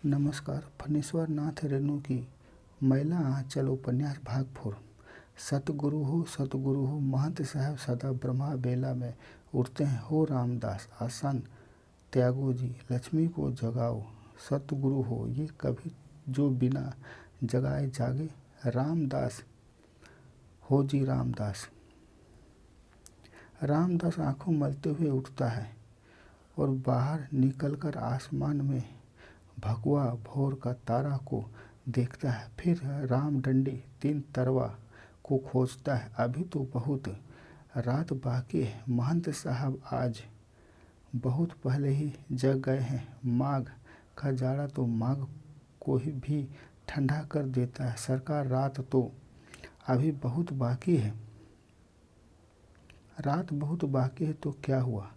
नमस्कार। फणीश्वर नाथ रेणु की मैला आंचल उपन्यास भाग 4। सतगुरु हो महंत साहब सदा ब्रह्मा बेला में उठते हैं। हो रामदास आसन त्यागो जी, लक्ष्मी को जगाओ। सतगुरु हो ये कभी जो बिना जगाए जागे। रामदास हो जी रामदास। रामदास आंखों मलते हुए उठता है और बाहर निकलकर आसमान में भगवा भोर का तारा को देखता है। फिर राम डंडी 3 तरवा को खोजता है। अभी तो बहुत रात बाकी है। महंत साहब आज बहुत पहले ही जग गए हैं। माघ का जाड़ा तो माघ को ही भी ठंडा कर देता है। सरकार रात तो अभी बहुत बाकी है। रात बहुत बाकी है तो क्या हुआ,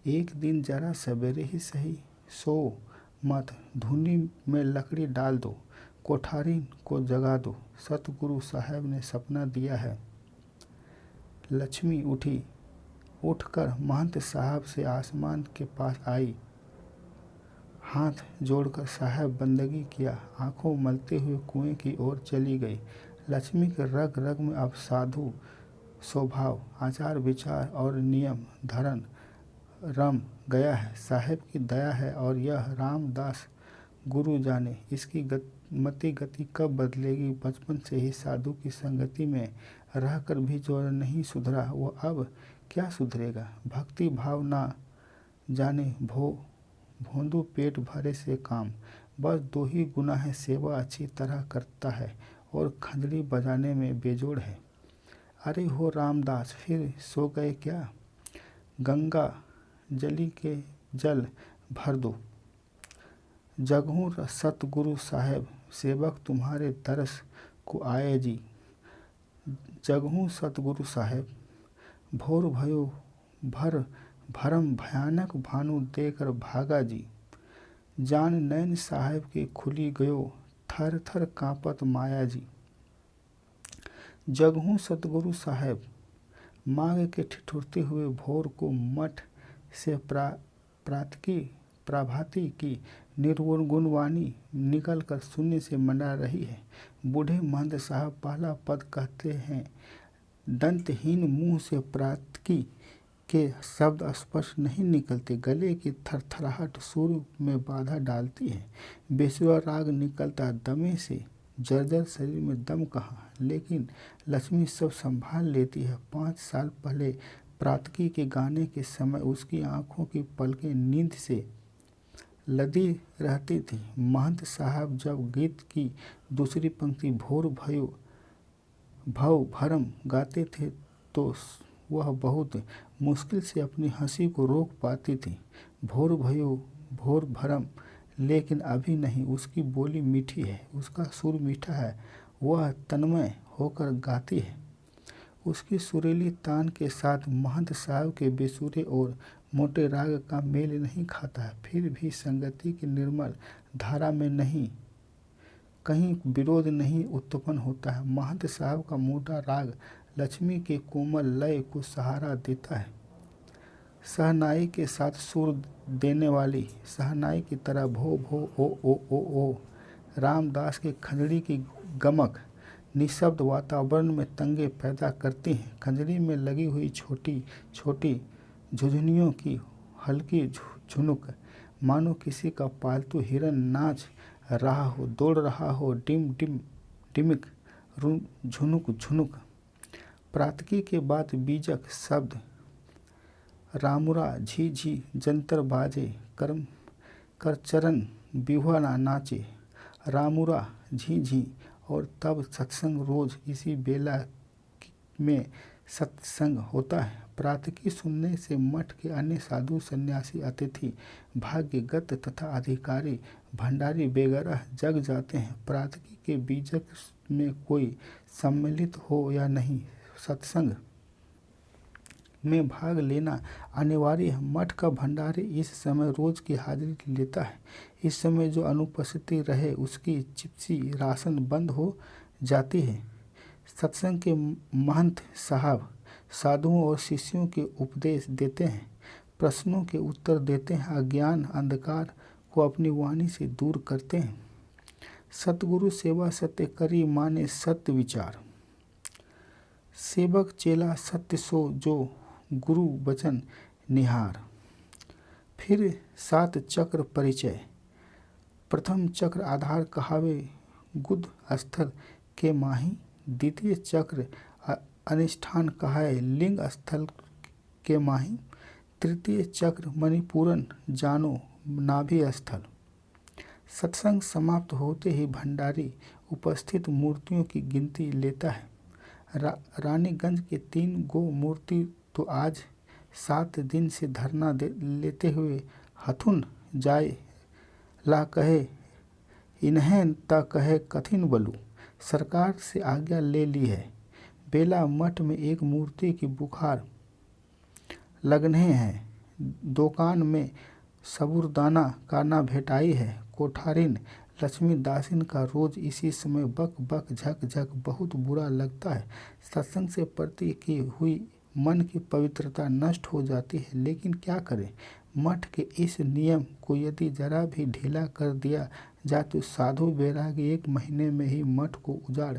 एक दिन जरा सवेरे ही सही। सो मत, धुनी में लकड़ी डाल दो, कोठारी को जगा दो। सतगुरु साहब ने सपना दिया है। लक्ष्मी उठी, उठकर महंत साहब से आसमान के पास आई। हाथ जोड़कर साहब बंदगी किया। आंखों मलते हुए कुएं की ओर चली गई। लक्ष्मी के रग रग में अब साधु स्वभाव, आचार विचार और नियम धर्म रम गया है। साहेब की दया है और यह रामदास गुरु जाने इसकी मति गति कब बदलेगी। बचपन से ही साधु की संगति में रहकर भी जो नहीं सुधरा वो अब क्या सुधरेगा। भक्ति भाव ना जाने भोंदू पेट भरे से काम। बस 2 ही गुना है, सेवा अच्छी तरह करता है और खंजड़ी बजाने में बेजोड़ है। अरे हो रामदास, फिर सो गए क्या। गंगा जली के जल भर दो। जगहूँ सतगुरु साहेब, सेवक तुम्हारे दरस को आए जी। जगहूँ सतगुरु साहेब, भोर भयो भरम भयानक भानु देकर भागा जी। जान नैन साहेब के खुली गयो, थर थर कांपत माया जी। जगहूँ सतगुरु साहेब, माघ के ठिठुरते हुए भोर को मठ से प्रभाती की निर्गुणवाणी निकल कर शून्य से मंडरा रही है। बूढ़े महंत साहब पहला पद कहते हैं। दंतहीन मुंह से प्रातकी के शब्द स्पष्ट नहीं निकलते। गले की थरथराहट सुर में बाधा डालती है। बेसुरा राग निकलता दमे से। जर्जर शरीर में दम कहाँ। लेकिन लक्ष्मी सब संभाल लेती है। 5 साल पहले प्रातकी के गाने के समय उसकी आंखों की पलकें नींद से लदी रहती थी। महंत साहब जब गीत की दूसरी पंक्ति भोर भयो भव भरम गाते थे तो वह बहुत मुश्किल से अपनी हंसी को रोक पाती थी। भोर भयो भोर भरम, लेकिन अभी नहीं। उसकी बोली मीठी है, उसका सुर मीठा है, वह तन्मय होकर गाती है। उसकी सुरीली तान के साथ महंत साहब के बेसुरे और मोटे राग का मेल नहीं खाता है। फिर भी संगति की निर्मल धारा में नहीं कहीं विरोध नहीं उत्पन्न होता है। महंत साहब का मोटा राग लक्ष्मी के कोमल लय को सहारा देता है। सहनाई के साथ सुर देने वाली सहनाई की तरह भो भो ओ। रामदास के खंजड़ी की गमक निशब्द वातावरण में तंगे पैदा करती हैं। खंजड़ी में लगी हुई छोटी छोटी झुझुनियों की हल्की झुनुक मानो किसी का पालतू हिरन नाच रहा हो, दौड़ रहा हो। Dim dim डिमिक झुनुक झुनुक। प्रातकी के बाद बीजक शब्द रामुरा झी झी जंतर बाजे कर चरण विहुआ नाचे। रामुरा झी झी। और तब सत्संग रोज इसी बेला में सत्संग होता है। प्रातकी सुनने से मठ के अन्य साधु सन्यासी अतिथि भाग्यगत तथा अधिकारी भंडारी वगैरह जग जाते हैं। प्रातकी के बीजक में कोई सम्मिलित हो या नहीं, सत्संग में भाग लेना अनिवार्य है। मठ का भंडारी इस समय रोज की हाजिरी लेता है। इस समय जो अनुपस्थिति रहे उसकी चिप्सी राशन बंद हो जाती है। सत्संग के महंत साहब साधुओं और शिष्यों के उपदेश देते हैं, प्रश्नों के उत्तर देते हैं, अज्ञान अंधकार को अपनी वाणी से दूर करते हैं। सतगुरु सेवा सत्य करी माने सत्य विचार, सेवक चेला सत्य सो जो गुरु वचन निहार। फिर 7 चक्र परिचय, प्रथम चक्र आधार कहावे गुद स्थल के माही, द्वितीय चक्र अनुष्ठान कहाए लिंग स्थल के माही, तृतीय चक्र मणिपूरन जानो नाभि स्थल। सत्संग समाप्त होते ही भंडारी उपस्थित मूर्तियों की गिनती लेता है। रानीगंज के 3 गो मूर्ति तो आज 7 दिन से धरना लेते हुए हथुन जाए ला कहे इन्हें ता कहे कथिन बलू। सरकार से आज्ञा ले ली है। बेला मठ में एक मूर्ति की बुखार लगने हैं। दुकान में सबूरदाना का ना भेटाई है। कोठारिन लक्ष्मी दासिन का रोज इसी समय बक बक झक झक बहुत बुरा लगता है। सत्संग से प्रति की हुई मन की पवित्रता नष्ट हो जाती है, लेकिन क्या करें। मठ के इस नियम को यदि जरा भी ढीला कर दिया जाए तो साधु बैरागी 1 महीने में ही मठ को उजाड़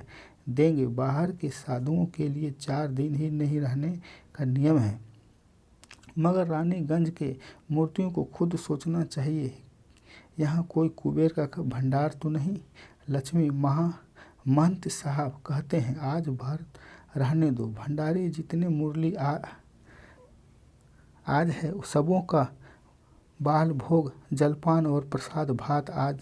देंगे। बाहर के साधुओं के लिए 4 दिन ही नहीं रहने का नियम है, मगर रानीगंज के मूर्तियों को खुद सोचना चाहिए। यहाँ कोई कुबेर का भंडार तो नहीं। लक्ष्मी महंत साहब कहते हैं आज भर रहने दो। भंडारी जितने मुरली आज है सबों का बाल भोग जलपान और प्रसाद भात आज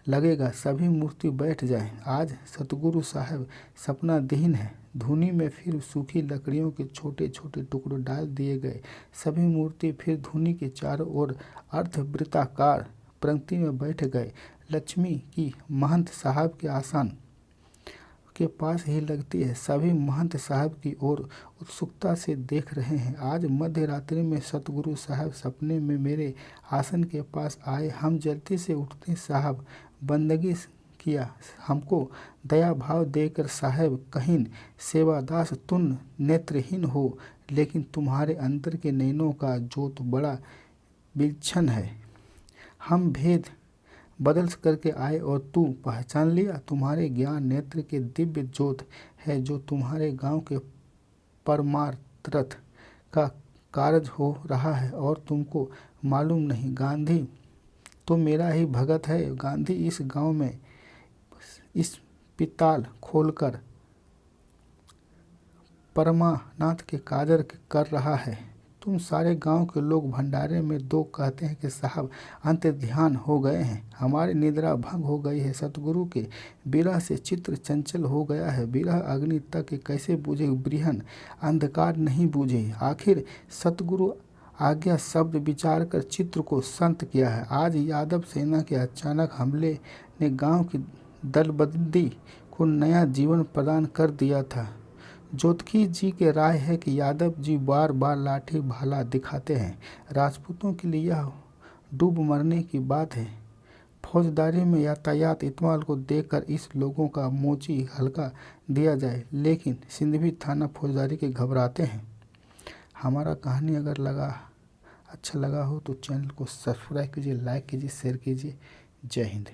लगेगा। सभी मूर्ति बैठ जाएं। आज सतगुरु साहब सपना दीन है। धुनी में फिर सूखी लकड़ियों के छोटे छोटे टुकड़े डाल दिए गए। सभी मूर्ति फिर धुनी के चारों ओर अर्धवृत्ताकार पंक्ति में बैठ गए। लक्ष्मी की महंत साहब के आसन के पास ही लगती है। सभी महंत साहब की ओर उत्सुकता से देख रहे हैं। आज मध्य रात्रि में सतगुरु साहब सपने में मेरे आसन के पास आए। हम जल्दी से उठते साहब बंदगी किया हमको दया भाव देकर। साहब कहीं सेवादास तुम नेत्रहीन हो, लेकिन तुम्हारे अंतर के नैनों का जोत बड़ा विलक्षण है। हम भेद बदल करके आए और तू पहचान लिया। तुम्हारे ज्ञान नेत्र के दिव्य ज्योत है जो तुम्हारे गांव के परमार्थ का कार्य हो रहा है और तुमको मालूम नहीं। गांधी तो मेरा ही भगत है। गांधी इस गांव में इस पिताल खोलकर परमानाथ के कार्य कर रहा है। तुम सारे गांव के लोग भंडारे में 2 कहते हैं कि साहब अंत ध्यान हो गए हैं। हमारी निद्रा भंग हो गई है। सतगुरु के विरह से चित्र चंचल हो गया है। विरह अग्नि तक कैसे बूझे, बृहन अंधकार नहीं बूझे। आखिर सतगुरु आज्ञा शब्द विचार कर चित्र को शांत किया है। आज यादव सेना के अचानक हमले ने गांव की दलबंदी को नया जीवन प्रदान कर दिया था। जोतकी जी के राय है कि यादव जी बार बार लाठी भाला दिखाते हैं। राजपूतों के लिए यह डूब मरने की बात है। फौजदारी में यातायात इत्माल को देकर इस लोगों का मोची हल्का दिया जाए, लेकिन सिंधवी थाना फौजदारी के घबराते हैं। हमारा कहानी अगर अच्छा लगा हो तो चैनल को सब्सक्राइब कीजिए, लाइक कीजिए, शेयर कीजिए। जय हिंद।